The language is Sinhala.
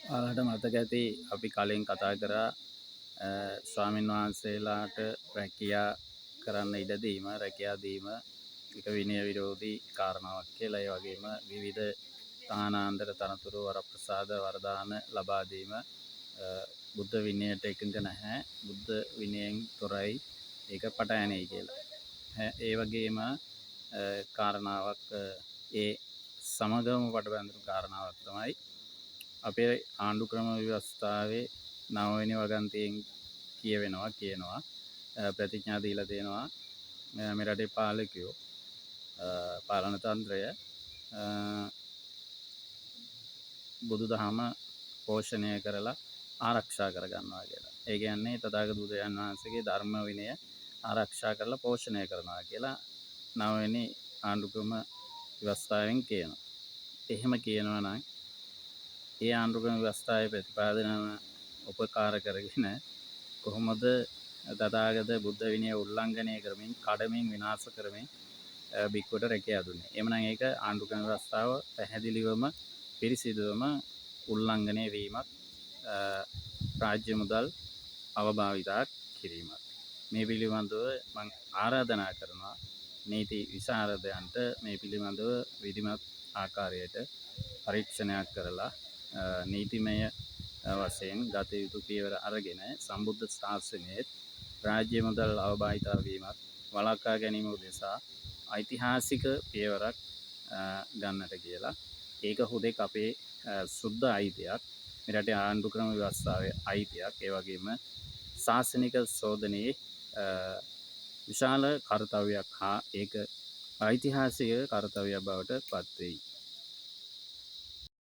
ඔයාලට මතක ඇති අපි කලින් කතා කරා ස්වාමින් වහන්සේලාට රැකියා කරන්න ඉඩ දීම, රැකියා දීම එක විනය විරෝධී කාරණාවක් කියලා. ඒ වගේම විවිධ තානාන්තර තනතුරු වරප්‍රසාද වරදාන ලබා දීම බුද්ධ විනයට එකඟ නැහැ. බුද්ධ විනයෙන් තොරයි, ඒක පටහැනියි කියලා. ඒ වගේම කාරණාවක් ඒ සමගම පටබැඳුණු කාරණාවක් තමයි අපේ ආණ්ඩු ක්‍රම ව්‍යවස්ථාවේ 9 වෙනි වගන්තියෙන් කියනවා ප්‍රතිඥා දීලා තියෙනවා මේ රටේ පාලකයෝ පාලන තන්ත්‍රය බුදුදහම පෝෂණය කරලා ආරක්ෂා කරගන්නවා කියලා. ඒ කියන්නේ තථාගත බුදුරජාණන් වහන්සේගේ ධර්ම විනය ආරක්ෂා කරලා පෝෂණය කරනවා කියලා 9 වෙනි ආණ්ඩු ක්‍රම ව්‍යවස්ථාවෙන් කියනවා. එහෙම කියනවා නම් ඒ ආණ්ඩු ක්‍රම ව්‍යවස්ථාවේ ප්‍රතිපාදනම උපකාර කරගෙන කොහොමද තථාගත බුද්ධ විනය උල්ලංඝනය කරමින් කඩමින් විනාශ කරමින් බික්කුවට රැකියා දුන්නේ. එhmenan ඒක ආණ්ඩු ක්‍රම ව්‍යවස්ථාව පැහැදිලිවම පිරිසිදුවම උල්ලංඝනය වීමක්, රාජ්‍ය මුදල් අවභාවිතා කිරීමක්. මේ පිළිබඳව මම ආරාධනා කරනවා නීති විශාරදයන්ට මේ පිළිබඳව විධිමත් ආකාරයට පරීක්ෂණයක් කරලා නීතිමය වශයෙන් ගත යුතු පියවර අරගෙන සම්බුද්ධ ශාසනයේ රාජ්‍ය මුදල් අවභාවිතා වීමක් වළක්වා ගැනීම උදෙසා ඓතිහාසික පියවරක් ගන්නට කියලා. ඒක හුදෙක් අපේ සුද්ධ අයිතියක්, මේ රටේ ආණ්ඩු ක්‍රම ව්‍යවස්ථාවේ අයිතියක්. ඒ වගේම ශාසනික ශෝධනයේ විශාල කාර්යයක් හා ඒක ඓතිහාසික කාර්යයක් බවට පත් වෙයි.